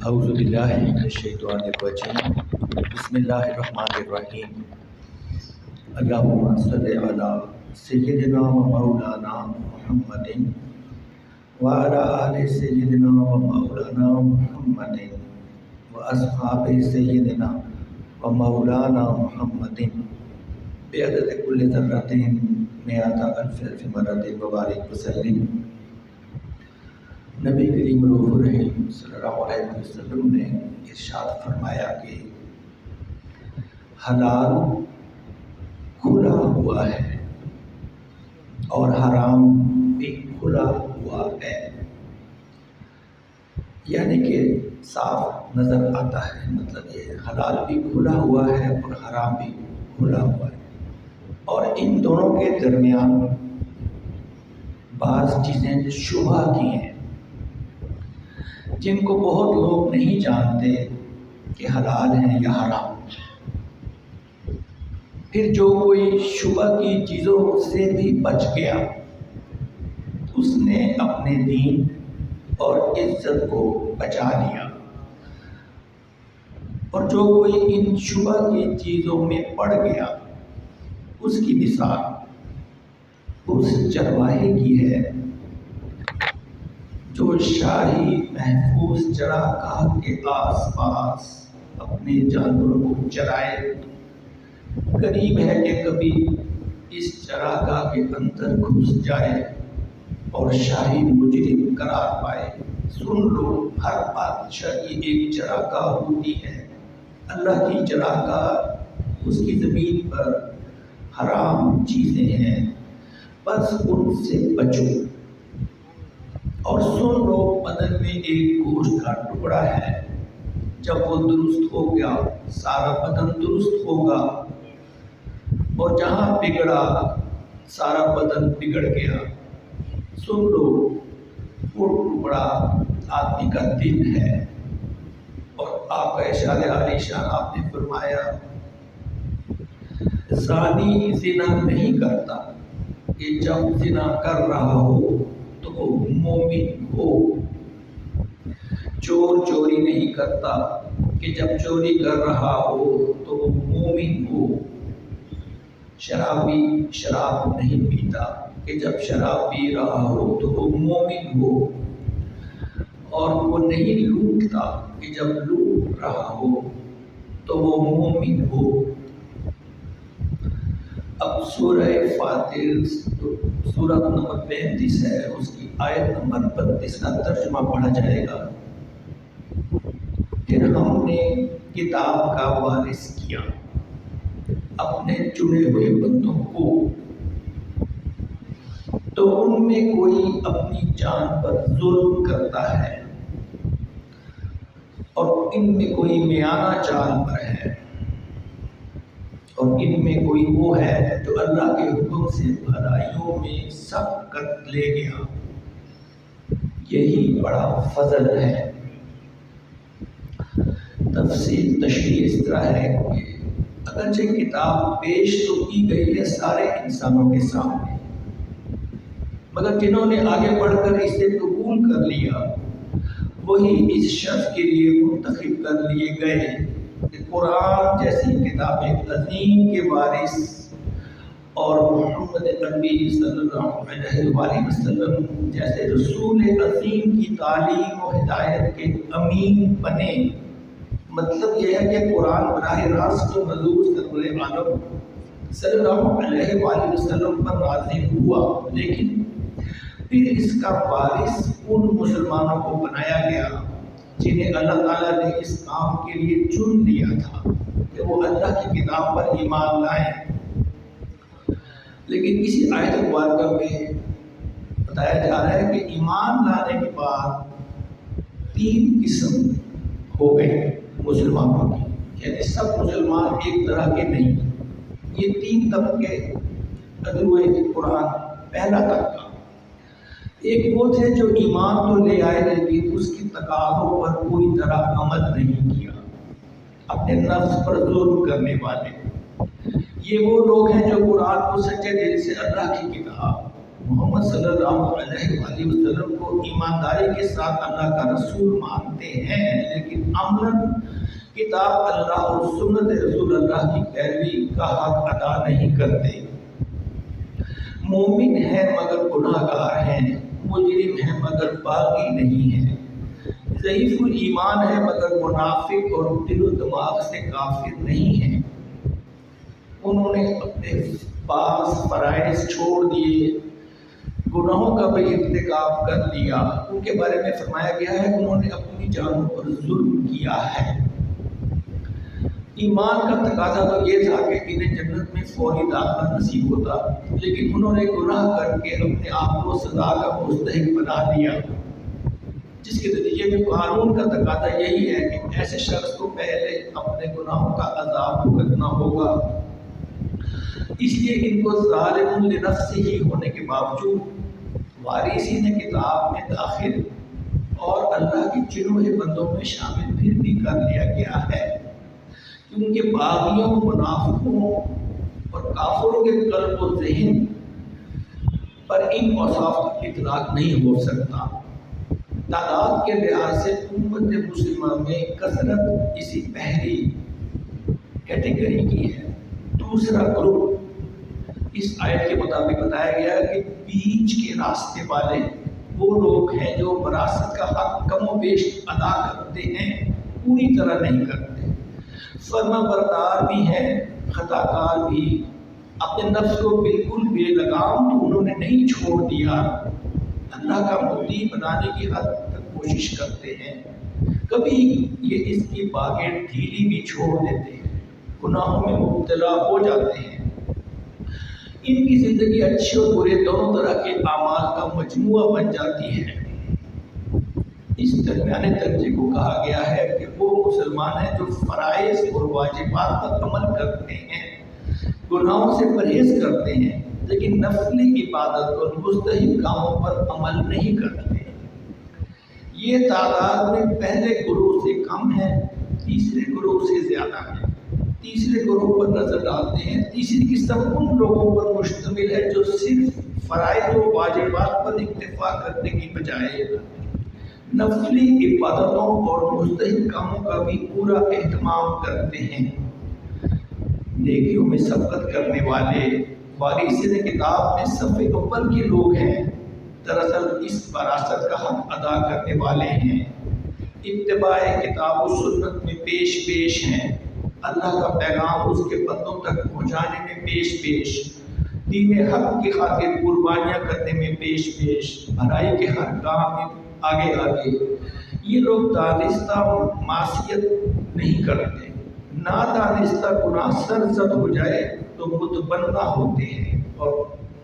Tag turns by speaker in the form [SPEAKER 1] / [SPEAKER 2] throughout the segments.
[SPEAKER 1] اعوذ باللہ من الشیطان الرجیم بسم اللہ الرحمن الرحیم اللہم صلی علی سیدنا و مولانا محمد وعلی آل سیدنا و مولانا محمد و اصحاب سیدنا و مولانا محمد بعدد کل ذرۃ مئات الف مرۃ وبارک وسلم۔ نبی کریم رؤوف الرحیم صلی اللہ علیہ وسلم نے ارشاد فرمایا کہ حلال کھلا ہوا ہے اور حرام بھی کھلا ہوا ہے، یعنی کہ صاف نظر آتا ہے۔ مطلب یہ حلال بھی کھلا ہوا ہے اور حرام بھی کھلا ہوا ہے، اور ان دونوں کے درمیان بعض چیزیں شبہ کی ہیں جن کو بہت لوگ نہیں جانتے کہ حلال ہیں یا حرام۔ پھر جو کوئی شبہ کی چیزوں سے بھی بچ گیا اس نے اپنے دین اور عزت کو بچا لیا، اور جو کوئی ان شبہ کی چیزوں میں پڑ گیا اس کی مثال اس چرواہے کی ہے جو شاہی محفوظ چراگاہ کے آس پاس اپنے جانوروں کو چرائے۔ قریب ہے کہ کبھی اس چراگاہ کے اندر گھس جائے اور شاہی مجرم قرار پائے۔ سن لو، ہر بادشاہ کی ایک چراگاہ ہوتی ہے، اللہ کی چراگاہ اس کی زمین پر حرام چیزیں ہیں، بس ان سے بچو۔ اور سن لو، بدن میں ایک گوشت کا ٹکڑا ہے، جب وہ درست ہو گیا سارا بدن درست ہوگا، اور جہاں بگڑا سارا بدن بگڑ گیا۔ سن لو، وہ ٹکڑا آدمی کا دل ہے، اور آقا شان عالی شان آپ نے فرمایا زانی زنا نہیں کرتا کہ جب زنا کر رہا ہو تو وہ مومن ہو، چور چوری نہیں کرتا کہ جب چوری کر رہا ہو تو وہ مومن ہو، شرابی شراب نہیں پیتا کہ جب شراب پی رہا ہو تو وہ مومن ہو، اور وہ نہیں لوٹتا کہ جب لوٹ رہا ہو تو وہ مومن ہو۔ اب سورہ فاطر سورت نمبر 35 ہے، اس کی آیت نمبر 32 کا ترجمہ پڑھا جائے گا۔ پھر ہم نے کتاب کا وارث کیا اپنے چنے ہوئے بندوں کو، تو ان میں کوئی اپنی جان پر ظلم کرتا ہے اور ان میں کوئی میانہ چال پر ہے، اور ان میں کوئی وہ ہے جو اللہ کے حکم سے بھلائیوں میں سبقت لے گیا۔ یہی بڑا فضل ہے۔ تشریح اس طرح ہے کہ اگرچہ کتاب پیش تو کی گئی ہے سارے انسانوں کے سامنے، مگر جنہوں نے آگے بڑھ کر اسے قبول کر لیا وہی اس شرف کے لیے منتخب کر لیے گئے کہ قرآن جیسی کتاب عظیم کے وارث اور محمد نبی صلی اللہ علیہ وآلہ وسلم جیسے رسول عظیم کی تعلیم و ہدایت کے امین بنے۔ مطلب یہ ہے کہ قرآن براہ راست جو حضور صلی اللہ علیہ وآلہ وسلم پر نازل ہوا، لیکن پھر اس کا وارث ان مسلمانوں کو بنایا گیا جنہیں اللہ تعالیٰ نے اس کام کے لیے چن لیا تھا کہ وہ اللہ کی کتاب پر ایمان لائیں۔ لیکن اسی آیت مبارکہ میں بتایا جا رہا ہے کہ ایمان لانے کے بعد 3 قسم ہو گئے مسلمانوں کی، یعنی سب مسلمان ایک طرح کے نہیں۔ یہ 3 طبقے ادروئے قرآن پہلا طبقہ، ایک وہ تھے جو ایمان تو لے آئے لیکن اس کی تقاضوں پر پوری طرح عمل نہیں کیا، اپنے نفس پر ظلم کرنے والے۔ یہ وہ لوگ ہیں جو قرآن کو سچے دل سے اللہ کی کتاب محمد صلی اللہ علیہ وآلہ وسلم کو ایمانداری کے ساتھ اللہ کا رسول مانتے ہیں، لیکن عملاً کتاب اللہ اور سنت رسول اللہ کی پیروی کا حق ادا نہیں کرتے۔ مومن ہیں مگر گناہ گار ہیں، مجرم ہیں مگر باغی نہیں ہیں، ضعیف الایمان ہے مگر منافق اور دل و دماغ سے کافر نہیں ہیں۔ انہوں نے اپنے پاس فرائض چھوڑ دیے، گناہوں کا بھی ارتکاب کر لیا۔ ان کے بارے میں فرمایا گیا ہے انہوں نے اپنی جانوں پر ظلم کیا ہے۔ ایمان کا تقاضا تو یہ تھا کہ انہیں جنت میں فوری داخلہ نصیب ہوتا، لیکن انہوں نے گناہ کر کے اپنے آپ کو سزا کا مستحق بنا دیا، جس کے نتیجے میں قانون کا تقاضا یہی ہے کہ ایسے شخص کو پہلے اپنے گناہوں کا عذاب بھگتنا ہوگا۔ اس لیے ان کو ظالم لنفسہ ہی ہونے کے باوجود وارثین کتاب میں داخل اور اللہ کے چنے ہوئے بندوں میں شامل پھر بھی کر لیا گیا ہے، کیونکہ باغیوں، منافقوں اور کافروں کے قلب و ذہن پر ان اوصاف کا اطلاق نہیں ہو سکتا۔ تعداد کے لحاظ سے امت مسلمہ میں کثرت اسی پہلی کیٹیگری کی ہے۔ دوسرا گروپ اس آیت کے مطابق بتایا گیا ہے کہ بیچ کے راستے والے وہ لوگ ہیں جو وراثت کا حق کم و بیش ادا کرتے ہیں، پوری طرح نہیں کرتے، فرما بردار بھی ہیں، خطا کار بھی، اپنے نفس کو بالکل بے لگام تو انہوں نے نہیں چھوڑ دیا، اللہ کا مطیع بنانے کی حد تک کوشش کرتے ہیں، کبھی یہ اس کی باغیں ڈھیلی بھی چھوڑ دیتے ہیں، گناہوں میں مبتلا ہو جاتے ہیں۔ ان کی زندگی اچھے اور برے دونوں طرح کے اعمال کا مجموعہ بن جاتی ہے۔ اس درمیانے درجے کو کہا گیا ہے کہ وہ مسلمان ہیں جو فرائض اور واجبات پر عمل کرتے ہیں، گناہوں سے پرہیز کرتے ہیں، لیکن نفلی عبادت اور مستحب کاموں پر عمل نہیں کرتے۔ یہ تعداد میں پہلے گروہ سے کم ہے، تیسرے گروہ سے زیادہ ہے۔ تیسرے گروہ پر نظر ڈالتے ہیں۔ تیسری قسم ان لوگوں پر مشتمل ہے جو صرف فرائض و واجبات پر اکتفا کرنے کی بجائے نفلی عبادتوں اور مستحب کاموں کا بھی پورا اہتمام کرتے ہیں۔ نیکیوں میں سبقت کرنے والے وارثین کتاب میں صف اول کے لوگ ہیں، دراصل اس وراثت کا حق ادا کرنے والے ہیں، اتباع کتاب و سنت میں پیش ہیں، اللہ کا پیغام اس کے بندوں تک پہنچانے میں پیش، دین حق کی خاطر قربانیاں کرنے میں پیش، بھلائی کے ہر کام میں آگے۔ یہ لوگ دانستہ معصیت نہیں کرتے، نادانستہ گناہ سرزد ہو جائے تو متبنہ ہوتے ہیں اور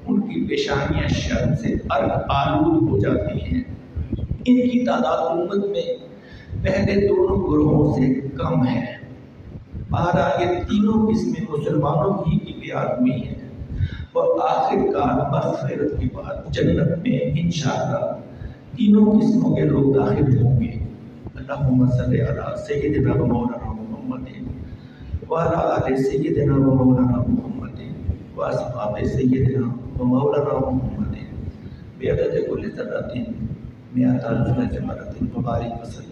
[SPEAKER 1] ان کی پیشانیاں شرم سے عرق آلود ہو جاتی ہیں۔ ان کی تعداد امت میں پہلے دونوں گروہوں سے کم ہے۔ بہرحال یہ تینوں قسمیں مسلمانوں ہی کی پیار ہوئی ہیں اور آخر کار مغفرت کے بعد جنت میں انشاءاللہ تینوں قسموں کے لوگ داخل ہوں گے۔ اللہم صلی علی سیدنا و مولانا محمد وعلی آل سیدنا و مولانا محمد واصحاب سیدنا و مولانا محمد بعدد کل ذرۃ مئۃ الف مرۃ مبارک وسلم۔